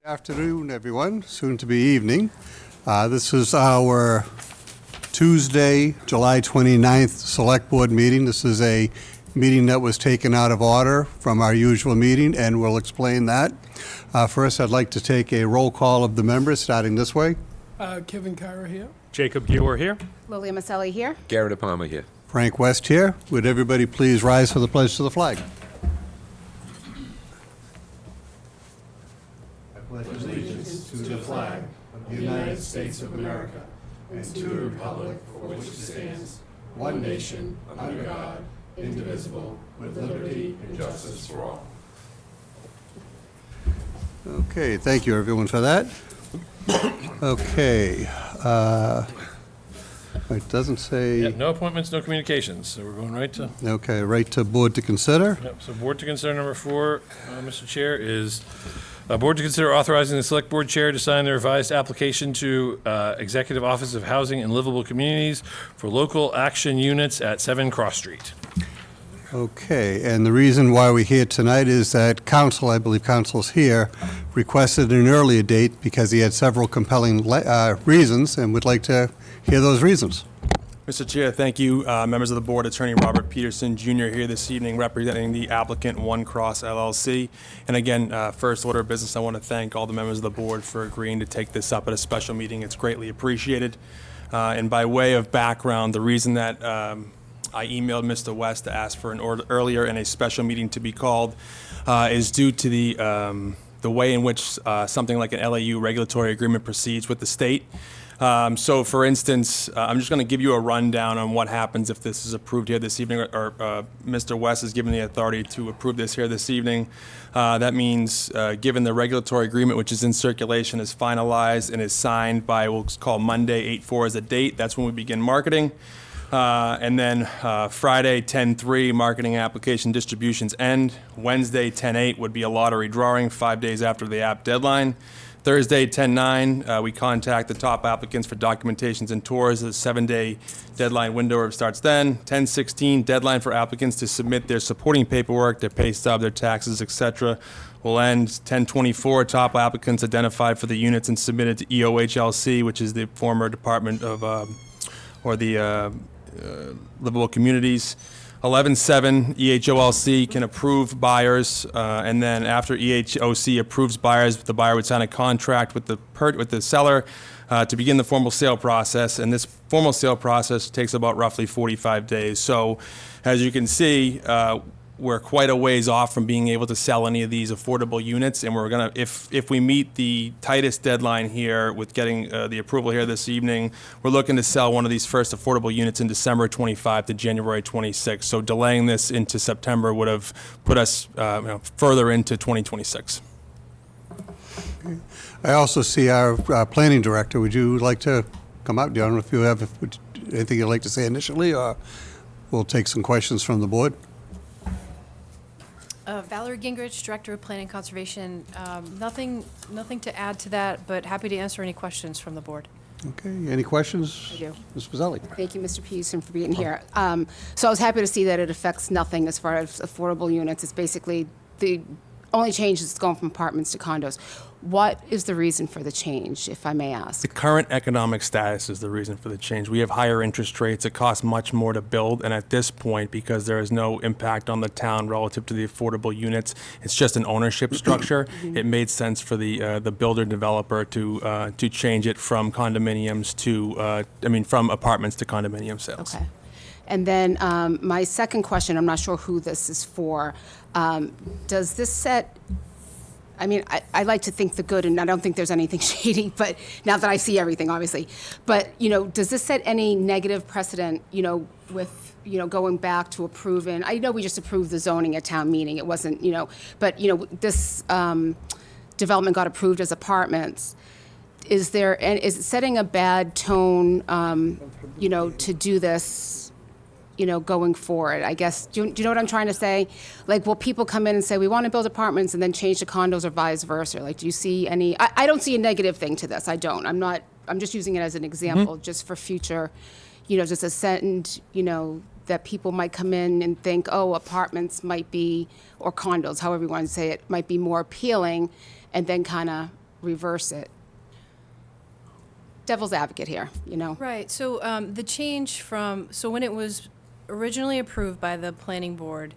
Afternoon, everyone. Soon to be evening. This is our Tuesday, July 29th Select Board meeting. This is a meeting that was taken out of order from our usual meeting, and we'll explain that. First, I'd like to take a roll call of the members, starting this way. Kevin Kyra here. Jacob Gewer here. Lilia Maselli here. Garrett Palmer here. Frank West here. Would everybody please rise for the pledge to the flag? Allegiance to the flag of the United States of America and to the republic for which it stands, one nation, under God, indivisible, with liberty and justice for all. Okay, thank you, everyone, for that. Okay. It doesn't say... Yeah, no appointments, no communications, so we're going right to... Okay, right to board to consider. Yep, so board to consider number 4, Mr. Chair, is board to consider authorizing the Select Board Chair to sign the revised application to Executive Office of Housing and Livable Communities for local action units at 7 Cross Street. Okay, and the reason why we're here tonight is that council, I believe council's here, requested an earlier date because he had several compelling reasons and would like to hear those reasons. Mr. Chair, thank you. Members of the board, Attorney Robert Peterson Jr. here this evening representing the applicant One Cross LLC. And again, first order of business, I want to thank all the members of the board for agreeing to take this up at a special meeting. It's greatly appreciated. And by way of background, the reason that I emailed Mr. West to ask for an earlier and a special meeting to be called is due to the way in which something like an LAU regulatory agreement proceeds with the state. So, for instance, I'm just going to give you a rundown on what happens if this is approved here this evening, or Mr. West is given the authority to approve this here this evening. That means, given the regulatory agreement, which is in circulation, is finalized and is signed by, we'll call Monday, 8/4 as a date. That's when we begin marketing. And then Friday, 10/3, marketing application distributions end. Wednesday, 10/8 would be a lottery drawing, 5 days after the app deadline. Thursday, 10/9, we contact the top applicants for documentations and tours. A 7-day deadline window starts then. 10/16, deadline for applicants to submit their supporting paperwork, their pay stub, their taxes, etc. will end. 10/24, top applicants identified for the units and submitted to EOHLC, which is the former Department of, Livable Communities. 11/7, EHOLC can approve buyers, and then after EHOC approves buyers, the buyer would sign a contract with the seller to begin the formal sale process, and this formal sale process takes about roughly 45 days. So, as you can see, we're quite a ways off from being able to sell any of these affordable units, and we're gonna, if we meet the tightest deadline here with getting the approval here this evening, we're looking to sell one of these first affordable units in December 25 to January 26. So delaying this into September would have put us further into 2026. I also see our planning director. Would you like to come out? I don't know if you have anything you'd like to say initially, or we'll take some questions from the board. Valerie Gingrich, Director of Planning and Conservation. Nothing to add to that, but happy to answer any questions from the board. Okay, any questions? I do. Ms. Pizzelli? Thank you, Mr. Peterson, for being here. So I was happy to see that it affects nothing as far as affordable units. It's basically the only change is going from apartments to condos. What is the reason for the change, if I may ask? The current economic status is the reason for the change. We have higher interest rates. It costs much more to build. And at this point, because there is no impact on the town relative to the affordable units, it's just an ownership structure. It made sense for the builder developer to change it from condominiums to, from apartments to condominium sales. Okay. And then my second question, I'm not sure who this is for. Does this set, I like to think the good, and I don't think there's anything shady, but now that I see everything, obviously. But, does this set any negative precedent, with, going back to approving? I know we just approved the zoning at town meeting. It wasn't, but, this development got approved as apartments. Is it setting a bad tone, to do this, going forward? I guess, do you know what I'm trying to say? Like, will people come in and say, we want to build apartments and then change to condos or vice versa? Like, do you see any, I don't see a negative thing to this. I don't. I'm just using it as an example, just for future, just a sentence, that people might come in and think, oh, apartments might be, or condos, however you want to say it, might be more appealing, and then kind of reverse it. Devil's advocate here, you know? Right, so the change so when it was originally approved by the planning board,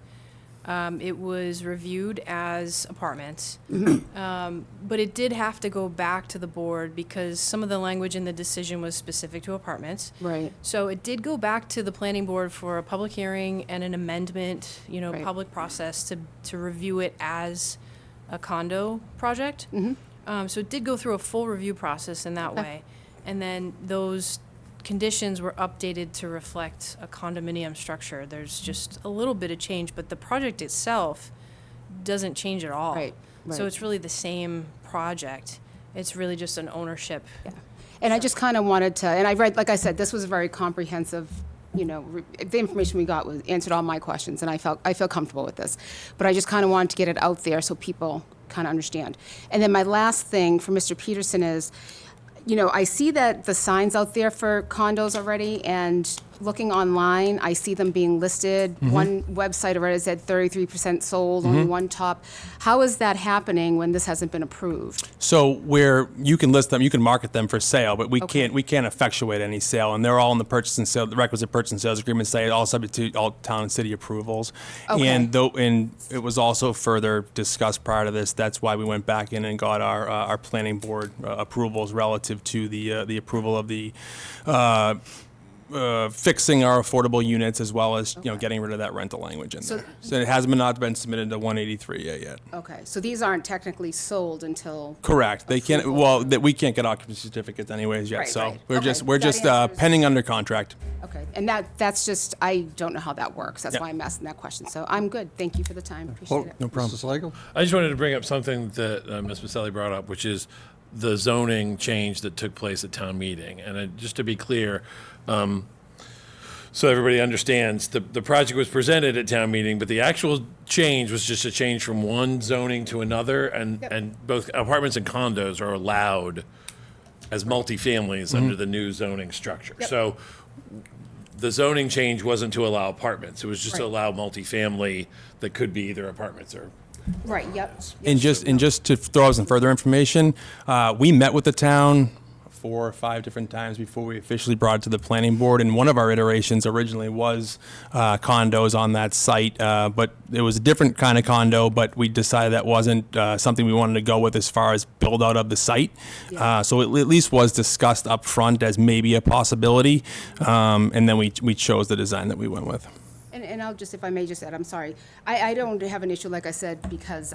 it was reviewed as apartments. But it did have to go back to the board because some of the language in the decision was specific to apartments. Right. So it did go back to the planning board for a public hearing and an amendment, Right. public process to review it as a condo project. So it did go through a full review process in that way. And then those conditions were updated to reflect a condominium structure. There's just a little bit of change, but the project itself doesn't change at all. Right, So right. it's really the same project. It's really just an ownership. Yeah. And I just kind of wanted to, and I read, like I said, this was a very comprehensive, the information we got answered all my questions, and I feel comfortable with this. But I just kind of wanted to get it out there so people kind of understand. And then my last thing for Mr. Peterson is, I see that the signs out there for condos already, and looking online, I see them being listed. One website already said 33% sold, only one top. How is that happening when this hasn't been approved? So where you can list them, you can market them for sale, but we Okay. can't effectuate any sale, and they're all in the purchase and sale, the requisite purchase and sales agreement say all subject to all town and city approvals. Okay. And it was also further discussed prior to this. That's why we went back in and got our planning board approvals relative to the approval of the fixing our affordable units as well as getting rid of that rental language in there. So it has not been submitted to 183 yet. Okay, so these aren't technically sold until... Correct. They can't. Well, we can't get occupancy certificates anyways yet. Right, So right. we're Okay. just That answers- pending under contract. Okay, and that's just, I don't know how that works. That's Yeah. why I'm asking that question. So I'm good. Thank you for the time. Appreciate it. No problem. Mr. Slagle? I just wanted to bring up something that Ms. Maselli brought up, which is the zoning change that took place at town meeting. And just to be clear, so everybody understands, the project was presented at town meeting, but the actual change was just a change from one zoning to another, and both apartments and condos are allowed as multifamilies under the new zoning structure. Yep. So the zoning change wasn't to allow apartments, it was just to Right. allow multifamily that could be either apartments or Right, yep. And just to throw out some further information, we met with the town 4 or 5 different times before we officially brought it to the planning board. And one of our iterations originally was condos on that site, but it was a different kind of condo. But we decided that wasn't something we wanted to go with as far as build out of the site. So it at least was discussed up front as maybe a possibility, and then we chose the design that we went with. And I'll just, if I may just add, I'm sorry. I don't have an issue, like I said, because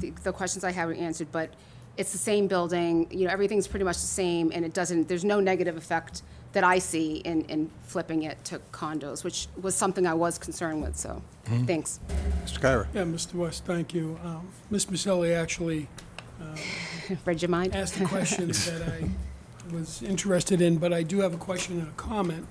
the questions I have were answered, but it's the same building, everything's pretty much the same, and there's no negative effect that I see in flipping it to condos, which was something I was concerned with, so, thanks. Mr. Kyra? Yeah, Mr. West, thank you. Ms. Maselli actually Read your mind? asked a question that I was interested in, but I do have a question and a comment.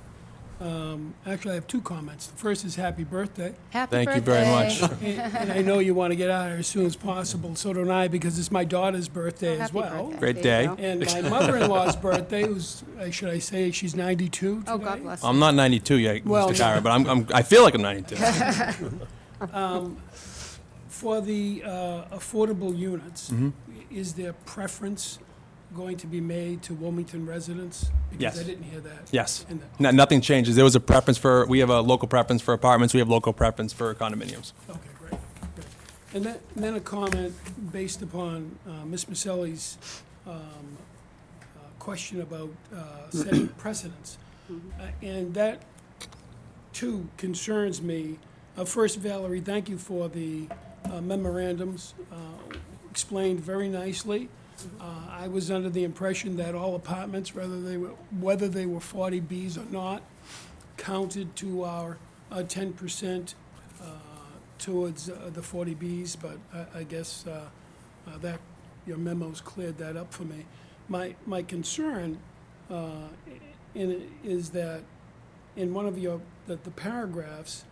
Actually, I have 2 comments. The first is happy birthday. Happy Thank you very much. And I know you want to get out of here as soon as possible, so do I, because it's my daughter's birthday as Happy well. birthday. Great There you day. go. And my mother-in-law's birthday was, should I say, she's 92 today? Oh, God bless you. I'm not 92 yet, Well, Mr. Kyra, but I feel like I'm 92. For the affordable units, is there preference going to be made to Wilmington residents? Yes. Because I didn't hear that. Yes. in the- Nothing changes. There was a preference we have a local preference for apartments, we have local preference for condominiums. Okay, great. And then a comment based upon Ms. Maselli's question about setting precedents. And that, too, concerns me. First, Valerie, thank you for the memorandums, explained very nicely. I was under the impression that all apartments, whether they were 40Bs or not, counted to our 10% towards the 40Bs, but I guess that your memos cleared that up for me. My concern is that in one of the paragraphs,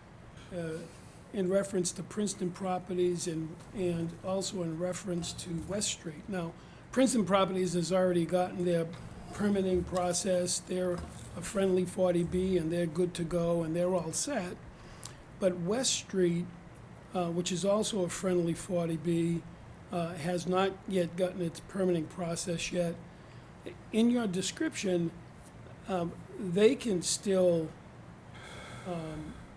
in reference to Princeton Properties and also in reference to West Street. Now, Princeton Properties has already gotten their permitting process. They're a friendly 40B, and they're good to go, and they're all set. But West Street, which is also a friendly 40B, has not yet gotten its permitting process yet. In your description, they can still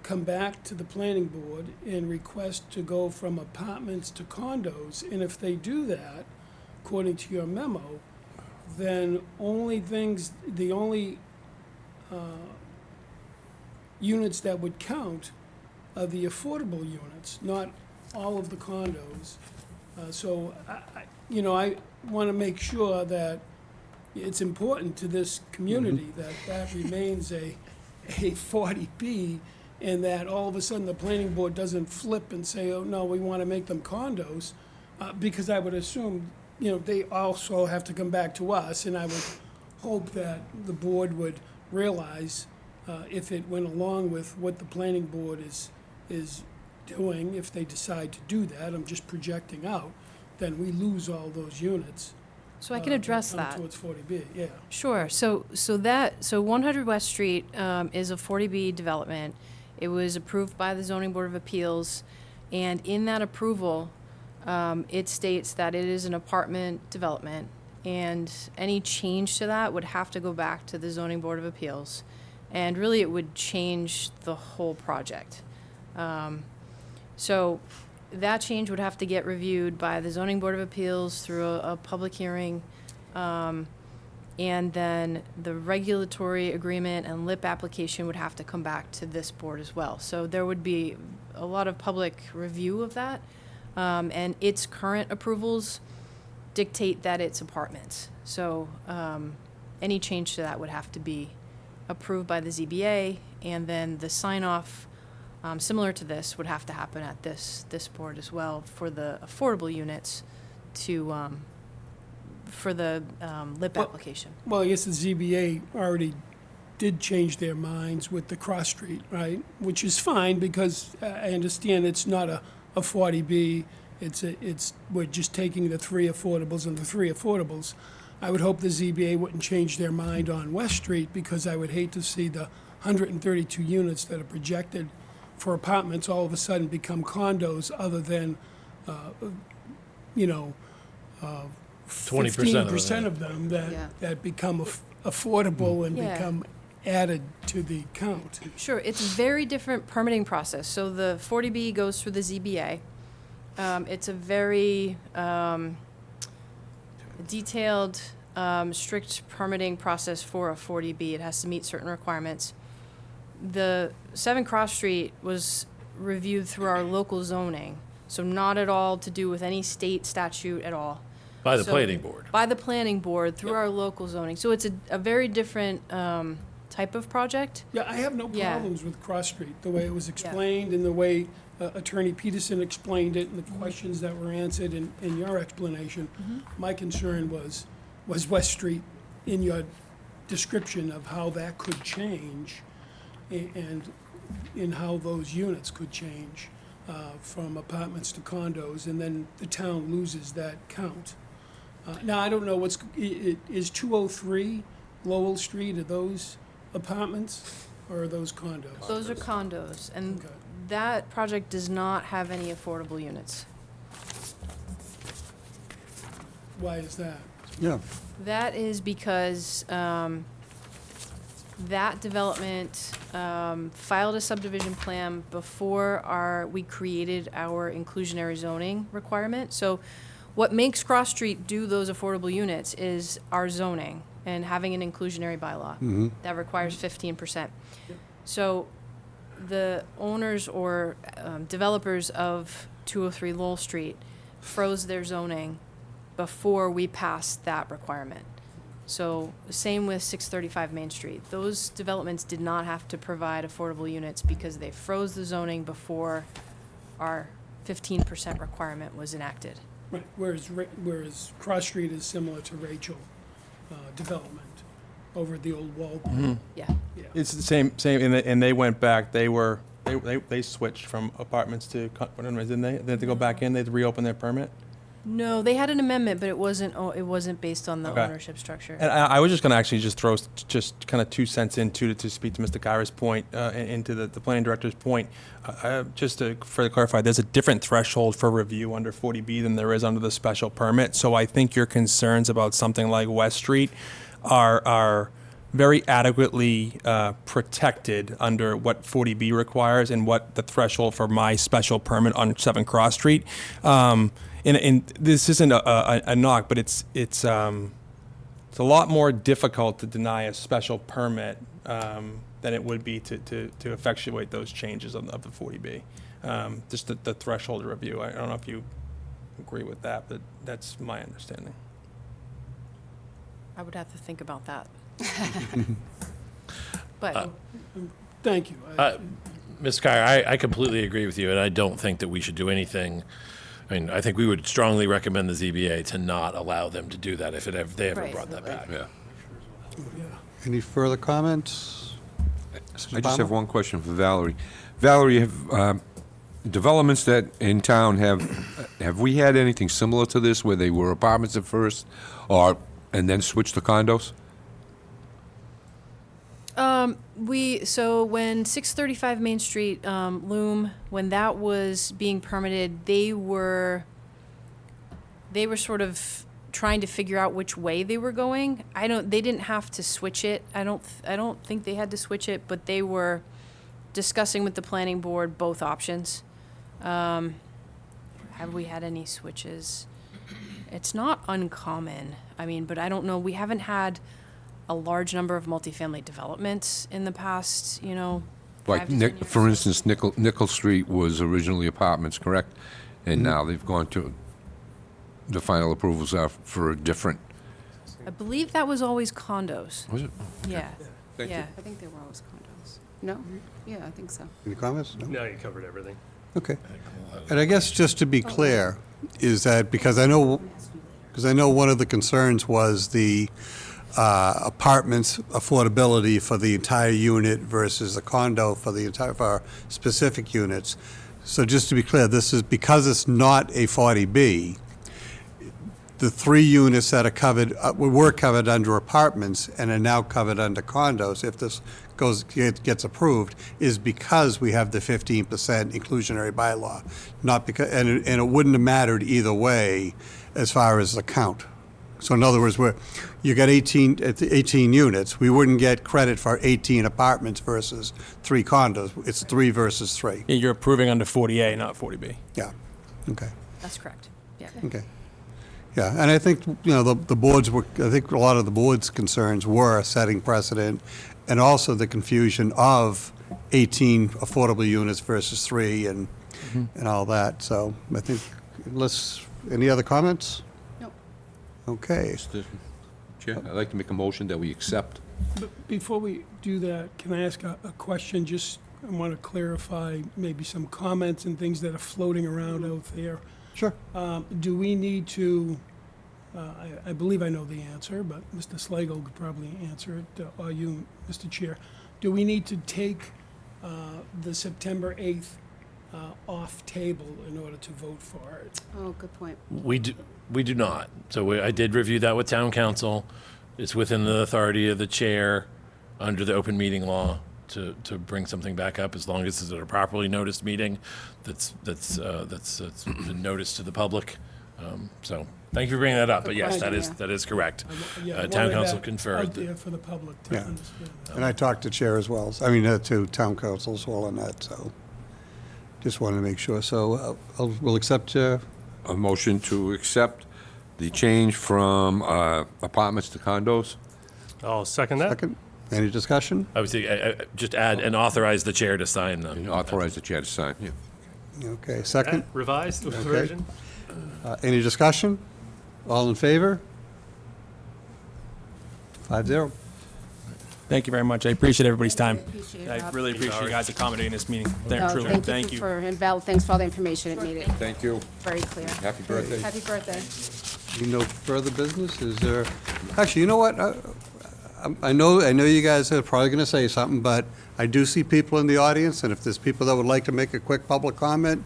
come back to the planning board and request to go from apartments to condos. And if they do that, according to your memo, then the only units that would count are the affordable units, not all of the condos. So, I want to make sure that it's important to this community that that remains a 40B, and that all of a sudden the planning board doesn't flip and say, oh, no, we want to make them condos, because I would assume, they also have to come back to us, and I would hope that the board would realize, if it went along with what the planning board is doing, if they decide to do that, I'm just projecting out, then we lose all those units. So I can address come that. Towards 40B, yeah. Sure. So 100 West Street is a 40B development. It was approved by the Zoning Board of Appeals, and in that approval, it states that it is an apartment development, and any change to that would have to go back to the Zoning Board of Appeals, and really it would change the whole project. So that change would have to get reviewed by the Zoning Board of Appeals through a public hearing, and then the regulatory agreement and LIP application would have to come back to this board as well. So there would be a lot of public review of that, and its current approvals dictate that it's apartments. So any change to that would have to be approved by the ZBA, and then the sign-off, similar to this, would have to happen at this board as well for the affordable units to, for the LIP application. Well, I guess the ZBA already did change their minds with the cross street, right? Which is fine, because I understand it's not a 40B. We're just taking the three affordables and the three affordables. I would hope the ZBA wouldn't change their mind on West Street, because I would hate to see the 132 units that are projected for apartments all of a sudden become condos, other than, 15% of them that become affordable and Yeah. become added to the count. Sure, it's a very different permitting process. So the 40B goes through the ZBA. It's a very detailed, strict permitting process for a 40B. It has to meet certain requirements. The 7 Cross Street was reviewed through our local zoning, so not at all to do with any state statute at all. By the So- planning board. By the planning board, through our local zoning. So it's a very different type of project. Yeah, I have no Yeah. problems with Cross Street, the way it was explained and the way Attorney Peterson explained it and the questions that were answered in your explanation. My concern was West Street in your description of how that could change and in how those units could change from apartments to condos, and then the town loses that count. Now, I don't know is 203 Lowell Street, are those apartments or are those condos? Those are condos, and Okay. that project does not have any affordable units. Why is that? Yeah. That is because that development filed a subdivision plan before we created our inclusionary zoning requirement. So what makes Cross Street do those affordable units is our zoning and having an inclusionary bylaw that requires 15%. So the owners or developers of 203 Lowell Street froze their zoning before we passed that requirement. So same with 635 Main Street. Those developments did not have to provide affordable units because they froze the zoning before our 15% requirement was enacted. Right, whereas Cross Street is similar to Rachel development over at the old wall. Yeah. Yeah. It's the same, and they went back, they switched from apartments to condominiums, didn't they? They had to go back in, they had to reopen their permit? No, they had an amendment, but it wasn't based on the Okay. ownership structure. And I was just going to actually just throw just kind of 2 cents into to speak to Mr. Kyra's point, into the planning director's point. Just to further clarify, there's a different threshold for review under 40B than there is under the special permit. So I think your concerns about something like West Street are very adequately protected under what 40B requires and what the threshold for my special permit on 7 Cross Street. And this isn't a knock, but it's a lot more difficult to deny a special permit than it would be to effectuate those changes of the 40B. Just the threshold review. I don't know if you agree with that, but that's my understanding. I would have to think about that. But Thank you. Ms. Kyer, I completely agree with you, and I don't think that we should do anything. I mean, I think we would strongly recommend the ZBA to not allow them to do that if they ever Right. brought that back. Yeah. Any further comments? I just have one question for Valerie. Valerie, have developments that in town have we had anything similar to this where they were apartments at first, and then switched to condos? So when 635 Main Street, Loom, when that was being permitted, they were sort of trying to figure out which way they were going. They didn't have to switch it. I don't think they had to switch it, but they were discussing with the planning board both options. Have we had any switches? It's not uncommon. I mean, but I don't know. We haven't had a large number of multifamily developments in the past, Like, 5 to 10 years. for instance, Nickel Street was originally apartments, correct? And now they've gone to, the final approvals are for a different, I believe that was always condos. was it? Yeah. Thank you. Yeah. I think they were always condos. No? Yeah, I think so. Any comments? No? No, you covered everything. Okay. And I guess just to be clear, is that because I know one of the concerns was the apartments affordability for the entire unit versus a condo for specific units. So just to be clear, this is because it's not a 40B, the 3 units that are covered, were covered under apartments and are now covered under condos, if this gets approved, is because we have the 15% inclusionary bylaw. Not because, and it wouldn't have mattered either way as far as the count. So in other words, you got 18 units, we wouldn't get credit for 18 apartments versus 3 condos. It's 3 versus 3. Yeah, you're approving under 40A, not 40B. Yeah, okay. That's correct. Yeah. Okay. Yeah, and I think, the boards I think a lot of the board's concerns were setting precedent and also the confusion of 18 affordable units versus 3 and all that. So I think, any other comments? Nope. Okay. Mr. Chair, I'd like to make a motion that we accept. But before we do that, can I ask a question? I want to clarify maybe some comments and things that are floating around out there. Sure. Do we need to, I believe I know the answer, but Mr. Slagle could probably answer it, or you, Mr. Chair. Do we need to take the September 8th off table in order to vote for it? Oh, good point. We do not. So I did review that with town council. It's within the authority of the chair under the open meeting law to bring something back up as long as it's at a properly noticed meeting that's been noticed to the public. So thank you for bringing that up. But yes, that is correct. Yeah, Town wanted council that confirmed. out there for the public to Yeah. understand. And I talked to chair as well, to town council as well on that, so just wanted to make sure. So we'll accept, A motion to accept the change from apartments to condos. I'll second that. second. Any discussion? I would say, just add and authorize the chair to sign them. And authorize the chair to sign, yeah. Okay, second. Revised version? Any discussion? All in favor? 5-0. Thank you very much. I appreciate everybody's time. Appreciate it, I Rob. really appreciate you guys accommodating this meeting. No, Truly, thank you and Val, thanks for all the information. It made it Thank you. very clear. Happy birthday. Happy birthday. No further business? Is there, actually, you know what? I know you guys are probably going to say something, but I do see people in the audience, and if there's people that would like to make a quick public comment,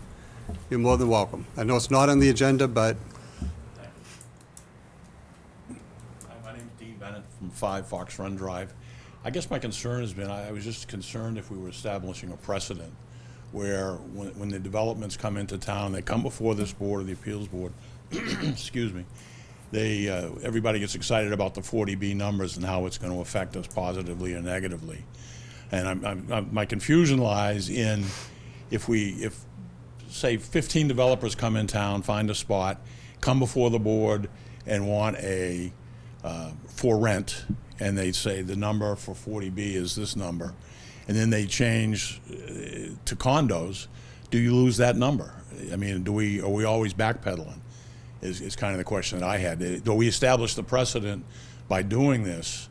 you're more than welcome. I know it's not on the agenda, but 5 Fox Run Drive. I guess my concern has been, I was just concerned if we were establishing a precedent where when the developments come into town, they come before this board or the appeals board, excuse me, they, everybody gets excited about the 40B numbers and how it's going to affect us positively or negatively. And my confusion lies in if say 15 developers come in town, find a spot, come before the board and want a for rent, and they say the number for 40B is this number, and then they change to condos, do you lose that number? I mean, are we always backpedaling? Is kind of the question that I had. Do we establish the precedent by doing this?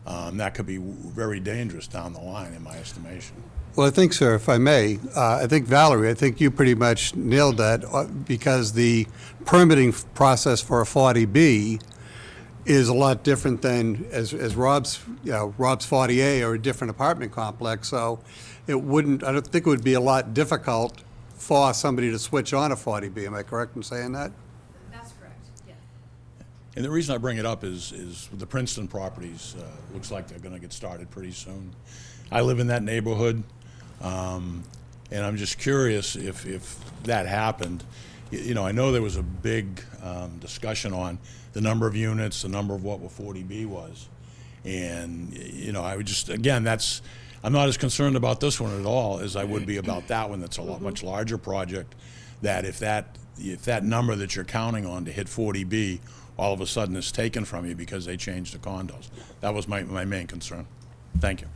That could be very dangerous down the line, in my estimation. Well, I think, sir, if I may, I think, Valerie, I think you pretty much nailed that because the permitting process for a 40B is a lot different than as Rob's 40A or a different apartment complex. So I don't think it would be a lot difficult for somebody to switch on a 40B. Am I correct in saying that? That's correct, yeah. And the reason I bring it up is the Princeton properties, looks like they're gonna get started pretty soon. I live in that neighborhood, and I'm just curious if that happened. You know, I know there was a big discussion on the number of units, the number of what 40B was. And, you know, I would just, again, I'm not as concerned about this one at all as I would be about that one that's a lot much larger project, that if that number that you're counting on to hit 40B all of a sudden is taken from you because they changed the condos. That was my main concern. Thank you.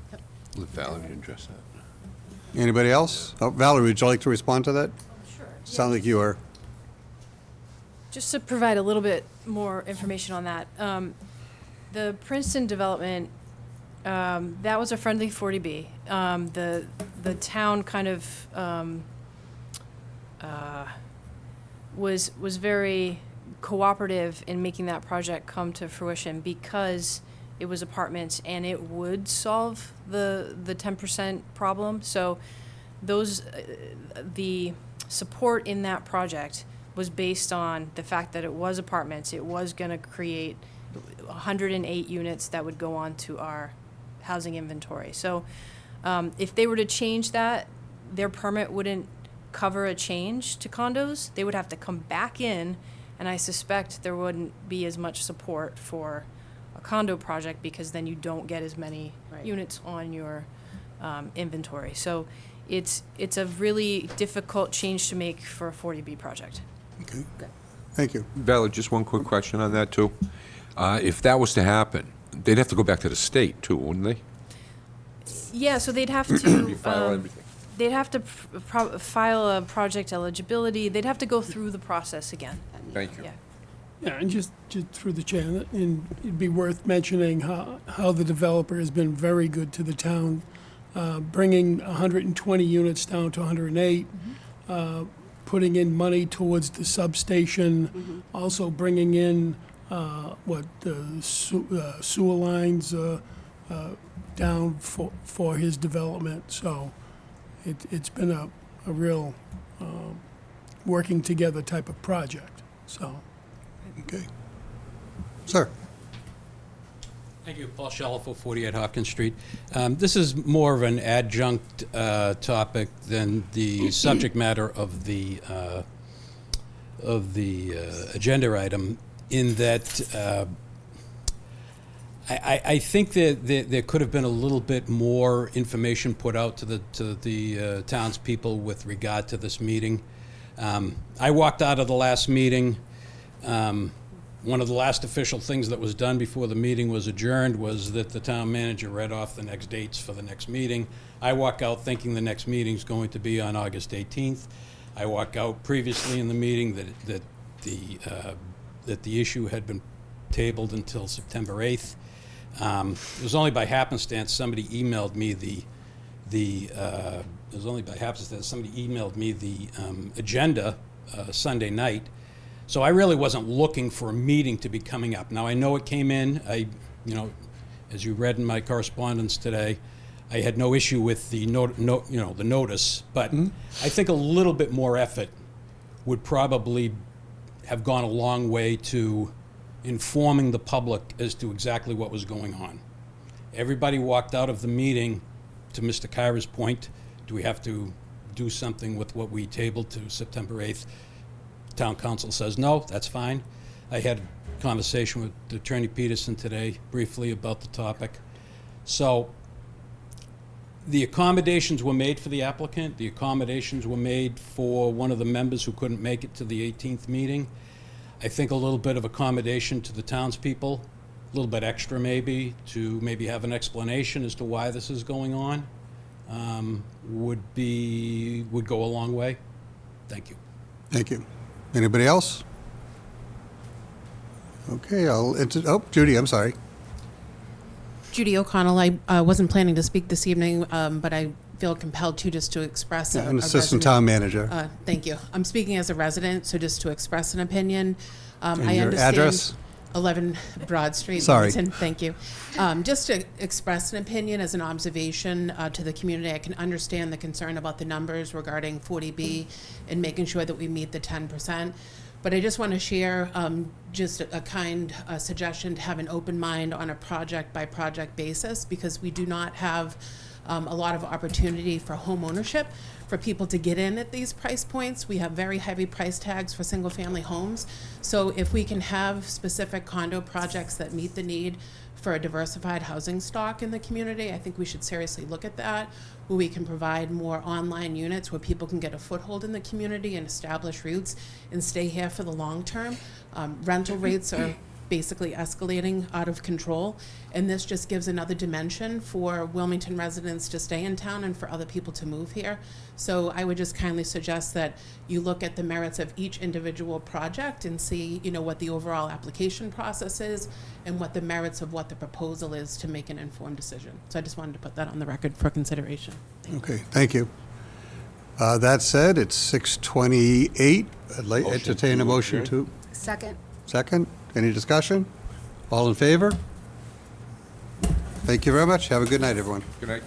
Let Valerie address that. Anybody else? Oh, Valerie, would you like to respond to that? Sure. Sound like you are. Just to provide a little bit more information on that, the Princeton development, that was a friendly 40B. The town kind of was very cooperative in making that project come to fruition because it was apartments and it would solve the 10% problem. So those the support in that project was based on the fact that it was apartments. It was going to create 108 units that would go on to our housing inventory. So if they were to change that, their permit wouldn't cover a change to condos. They would have to come back in, and I suspect there wouldn't be as much support for a condo project because then you don't get as many units on your inventory. So it's a really difficult change to make for a 40B project. Okay. Thank you. Valerie, just one quick question on that, too. If that was to happen, they'd have to go back to the state, too, wouldn't they? Yeah, so they'd have to Refile everything. they'd have to file a project eligibility. They'd have to go through the process again. Thank you. Yeah. Yeah, and just through the chair, and it'd be worth mentioning how the developer has been very good to the town, bringing 120 units down to 108, putting in money towards the substation, also bringing in sewer lines down for his development. So it's been a real working together type of project. So. Okay. Sir. Thank you, Paul Shalafo, 48 Hopkins Street. This is more of an adjunct topic than the subject matter of the agenda item, in that I think that there could have been a little bit more information put out to the townspeople with regard to this meeting. I walked out of the last meeting. One of the last official things that was done before the meeting was adjourned was that the town manager read off the next dates for the next meeting. I walk out thinking the next meeting's going to be on August 18th. I walk out previously in the meeting that the issue had been tabled until September 8th. It was only by happenstance somebody emailed me the agenda Sunday night. So I really wasn't looking for a meeting to be coming up. Now, I know it came in. As you read in my correspondence today, I had no issue with the the notice, but I think a little bit more effort would probably have gone a long way to informing the public as to exactly what was going on. Everybody walked out of the meeting, to Mr. Kyra's point, do we have to do something with what we tabled to September 8th? Town council says, no, that's fine. I had a conversation with Attorney Peterson today briefly about the topic. So the accommodations were made for the applicant. The accommodations were made for one of the members who couldn't make it to the 18th meeting. I think a little bit of accommodation to the townspeople, a little bit extra maybe, to maybe have an explanation as to why this is going on, would go a long way. Thank you. Thank you. Anybody else? Okay, Judy, I'm sorry. Judy O'Connell. I wasn't planning to speak this evening, but I feel compelled to just to express An a assistant resident- town manager. Thank you. I'm speaking as a resident, so just to express an opinion. And I your understand address? 11 Broad Street, Sorry. Wilmington. Thank you. Just to express an opinion as an observation to the community, I can understand the concern about the numbers regarding 40B and making sure that we meet the 10%. But I just want to share just a kind suggestion to have an open mind on a project-by-project basis, because we do not have a lot of opportunity for home ownership for people to get in at these price points. We have very heavy price tags for single-family homes. So if we can have specific condo projects that meet the need for a diversified housing stock in the community, I think we should seriously look at that, where we can provide more online units where people can get a foothold in the community and establish roots and stay here for the long term. Rental rates are basically escalating out of control, and this just gives another dimension for Wilmington residents to stay in town and for other people to move here. So I would just kindly suggest that you look at the merits of each individual project and see, what the overall application process is and what the merits of what the proposal is to make an informed decision. So I just wanted to put that on the record for consideration. Okay, thank you. That said, it's 6:28. I'd like to entertain a motion to. Second. Any discussion? All in favor? Thank you very much. Have a good night, everyone. Good night.